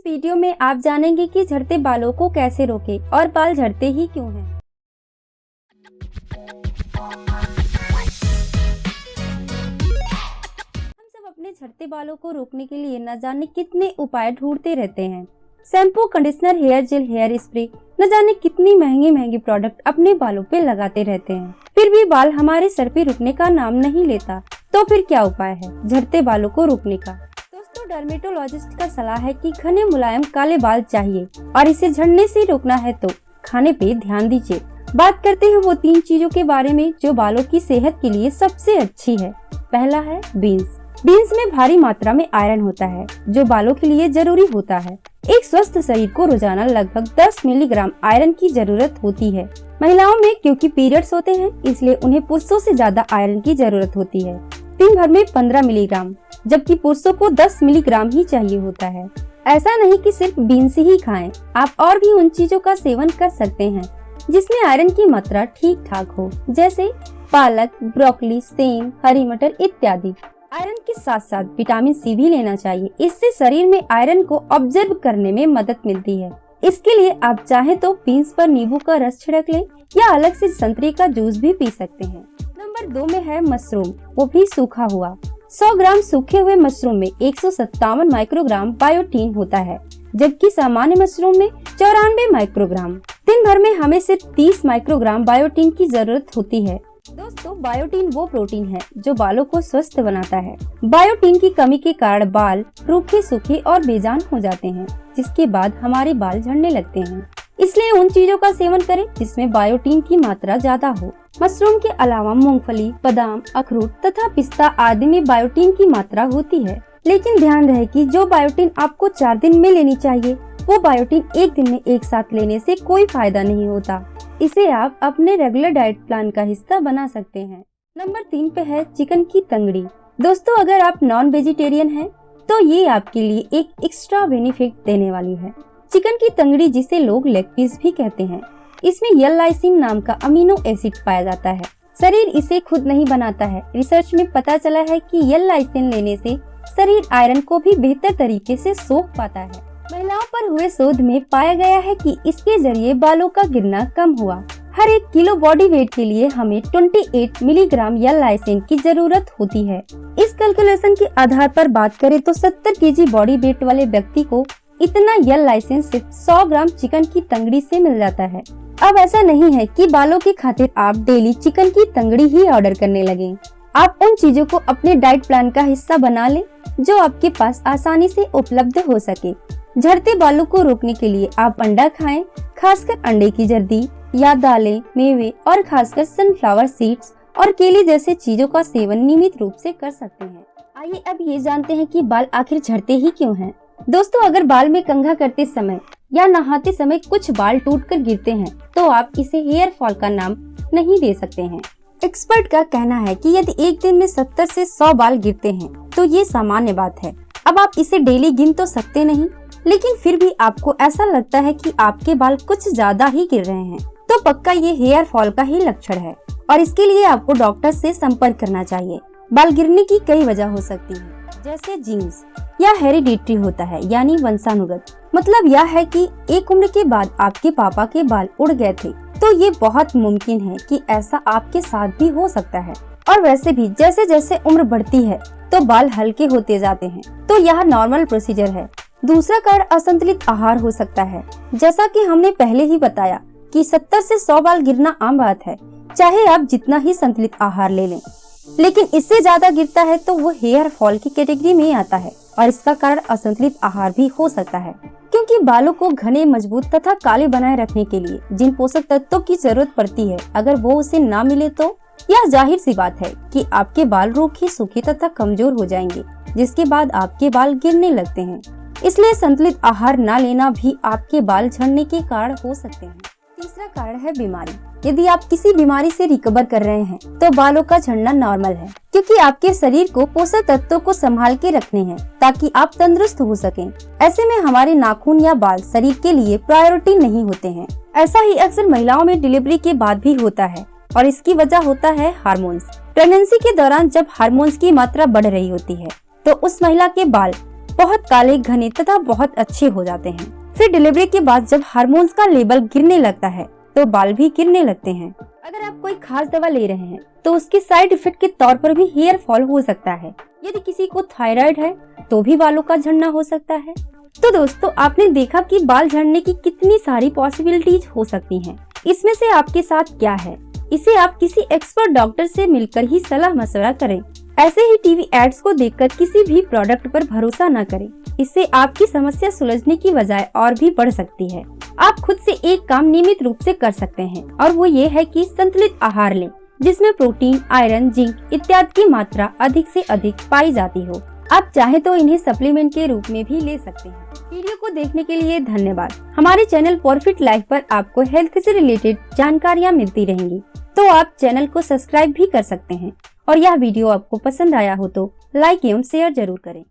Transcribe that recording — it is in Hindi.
इस वीडियो में आप जानेंगे कि झड़ते बालों को कैसे रोकें और बाल झड़ते ही क्यों हैं। हम सब अपने झड़ते बालों को रोकने के लिए न जाने कितने उपाय ढूंढते रहते हैं। Shampoo, conditioner, hair gel, hair spray, न जाने कितनी महंगी प्रोडक्ट अपने बालों पे लगाते रहते हैं, फिर भी बाल हमारे सर पे रुकने का नाम नहीं लेता। तो फिर क्या उपाय है झड़ते बालों को रोकने का? दोस्तों, डर्मेटोलॉजिस्ट का सलाह है कि घने मुलायम काले बाल चाहिए और इसे झड़ने से रोकना है तो खाने पे ध्यान दीजिए। बात करते हैं वो 3 चीजों के बारे में जो बालों की सेहत के लिए सबसे अच्छी है। पहला है बीन्स। बीन्स में भारी मात्रा में आयरन होता है जो बालों के लिए जरूरी होता है। एक स्वस्थ शरीर को रोजाना लगभग 10 मिलीग्राम आयरन की जरूरत होती है। महिलाओं में क्योंकि पीरियड्स होते हैं इसलिए उन्हें पुरुषों से ज्यादा आयरन की जरूरत होती है, दिन भर में 15 मिलीग्राम, जबकि पुरुषों को 10 मिलीग्राम ही चाहिए होता है। ऐसा नहीं कि सिर्फ बीन्स ही खाएं, आप और भी उन चीजों का सेवन कर सकते हैं जिसमें आयरन की मात्रा ठीक ठाक हो, जैसे पालक, ब्रोकली, सेम, हरी मटर इत्यादि। आयरन के साथ साथ विटामिन सी भी लेना चाहिए, इससे शरीर में आयरन को ऑब्जर्व करने में मदद मिलती है। इसके लिए आप चाहें तो बीन्स पर नींबू का रस छिड़क लें या अलग से संतरे का जूस भी पी सकते हैं। नंबर 2 में है मशरूम, वो भी सूखा हुआ। 100 ग्राम सूखे हुए मशरूम में 157 माइक्रोग्राम बायोटीन होता है, जबकि सामान्य मशरूम में 94 माइक्रोग्राम। दिन भर में हमें सिर्फ 30 माइक्रोग्राम बायोटीन की जरूरत होती है। दोस्तों, बायोटीन वो प्रोटीन है जो बालों को स्वस्थ बनाता है। बायोटीन की कमी के कारण बाल रूखे, सूखे और बेजान हो जाते हैं, जिसके बाद हमारे बाल झड़ने लगते हैं। इसलिए उन चीजों का सेवन करें जिसमें बायोटीन की मात्रा ज्यादा हो। मशरूम के अलावा मूंगफली, बादाम, अखरोट तथा पिस्ता आदि में बायोटीन की मात्रा होती है। लेकिन ध्यान रहे कि जो बायोटीन आपको 4 दिन में लेनी चाहिए वो बायोटीन एक दिन में एक साथ लेने से कोई फायदा नहीं होता। इसे आप अपने रेगुलर डाइट प्लान का हिस्सा बना सकते हैं। नंबर 3 पे है चिकन की तंगड़ी। दोस्तों, अगर आप नॉन वेजिटेरियन हैं तो ये आपके लिए एक एक्स्ट्रा बेनिफिट देने वाली है। चिकन की तंगड़ी, जिसे लोग लेग पीस भी कहते हैं, इसमें यल-लाइसिन नाम का अमीनो एसिड पाया जाता है। शरीर इसे खुद नहीं बनाता है। रिसर्च में पता चला है कि यल-लाइसिन लेने से शरीर आयरन को भी बेहतर तरीके से सोख पाता है। महिलाओं पर हुए शोध में पाया गया है कि इसके जरिए बालों का गिरना कम हुआ। हर 1 किलो बॉडी वेट के लिए हमें 28 मिलीग्राम यल-लाइसिन की जरूरत होती है। इस कैलकुलेशन के आधार पर बात करें तो 70 केजी बॉडी वेट वाले व्यक्ति को इतना यल-लाइसिन सिर्फ 100 ग्राम चिकन की तंगड़ी से मिल जाता है। अब ऐसा नहीं है कि बालों की खातिर आप डेली चिकन की तंगड़ी ही ऑर्डर करने लगे। आप उन चीजों को अपने डाइट प्लान का हिस्सा बना लें जो आपके पास आसानी से उपलब्ध हो सके। झड़ते बालों को रोकने के लिए आप अंडा खाएं, खासकर अंडे की जर्दी, या दालें, मेवे और खासकर सनफ्लावर सीड्स और केले जैसे चीजों का सेवन नियमित रूप से कर सकते हैं। आइए अब ये जानते हैं कि बाल आखिर झड़ते ही क्यों हैं। दोस्तों, अगर बाल में कंघा करते समय या नहाते समय कुछ बाल टूटकर गिरते हैं तो आप इसे हेयर फॉल का नाम नहीं दे सकते हैं। एक्सपर्ट का कहना है कि यदि एक दिन में 70 से 100 बाल गिरते हैं तो ये सामान्य बात है। अब आप इसे डेली गिन तो सकते नहीं, लेकिन फिर भी आपको ऐसा लगता है कि आपके बाल कुछ ज्यादा ही गिर रहे हैं तो पक्का ये हेयर फॉल का ही लक्षण है और इसके लिए आपको डॉक्टर से संपर्क करना चाहिए। बाल गिरने की कई वजह हो सकती है, जैसे जीन्स या हेरिडिटरी होता है, यानी वंशानुगत। मतलब यह है कि एक उम्र के बाद आपके पापा के बाल उड़ गए थे, तो ये बहुत मुमकिन है कि ऐसा आपके साथ भी हो सकता है। और वैसे भी जैसे जैसे उम्र बढ़ती है तो बाल हल्के होते जाते हैं, तो यह नॉर्मल प्रोसीजर है। दूसरा कारण असंतुलित आहार हो सकता है। जैसा कि हमने पहले ही बताया कि 70 से 100 बाल गिरना आम बात है, चाहे आप जितना ही संतुलित आहार ले लें। लेकिन इससे ज्यादा गिरता है तो वो हेयर फॉल की कैटेगरी में आता है और इसका कारण असंतुलित आहार भी हो सकता है, क्योंकि बालों को घने, मजबूत तथा काले बनाए रखने के लिए जिन पोषक तत्वों की जरूरत पड़ती है, अगर वो उसे ना मिले तो यह जाहिर सी बात है कि आपके बाल रूखे, सूखे तथा कमजोर हो जाएंगे, जिसके बाद आपके बाल गिरने लगते हैं। इसलिए संतुलित आहार न लेना भी आपके बाल झड़ने के कारण हो सकते हैं। तीसरा कारण है बीमारी। यदि आप किसी बीमारी से रिकवर कर रहे हैं तो बालों का झड़ना नॉर्मल है, क्योंकि आपके शरीर को पोषक तत्वों को संभाल के रखने हैं ताकि आप तंदुरुस्त हो सकें। ऐसे में हमारे नाखून या बाल शरीर के लिए प्रायोरिटी नहीं होते हैं। ऐसा ही अक्सर महिलाओं में डिलीवरी के बाद भी होता है और इसकी वजह होता है हार्मोन्स। प्रेगनेंसी के दौरान जब हार्मोन्स की मात्रा बढ़ रही होती है तो उस महिला के बाल बहुत काले, घने तथा बहुत अच्छे हो जाते हैं। फिर डिलीवरी के बाद जब हार्मोन्स का लेवल गिरने लगता है तो बाल भी गिरने लगते हैं। अगर आप कोई खास दवा ले रहे हैं तो उसके साइड इफेक्ट के तौर पर भी हेयर फॉल हो सकता है। यदि किसी को थायराइड है तो भी बालों का झड़ना हो सकता है। तो दोस्तों, आपने देखा कि बाल झड़ने की कितनी सारी पॉसिबिलिटीज हो सकती हैं। इसमें से आपके साथ क्या है, इसे आप किसी एक्सपर्ट डॉक्टर से मिलकर ही सलाह मशवरा करें। ऐसे ही टीवी एड्स को देखकर किसी भी प्रोडक्ट पर भरोसा न करें। इससे आपकी समस्या सुलझने की बजाय और भी बढ़ सकती है। आप खुद से एक काम नियमित रूप से कर सकते हैं और वो ये है कि संतुलित आहार लें, जिसमें प्रोटीन, आयरन, जिंक इत्यादि की मात्रा अधिक से अधिक पाई जाती हो। आप चाहे तो इन्हें सप्लीमेंट के रूप में भी ले सकते हैं। वीडियो को देखने के लिए धन्यवाद। हमारे चैनल परफेक्ट लाइफ पर आपको हेल्थ से रिलेटेड जानकारियाँ मिलती रहेंगी, तो आप चैनल को सब्सक्राइब भी कर सकते हैं। और यह वीडियो आपको पसंद आया हो तो लाइक एवं शेयर जरूर करें।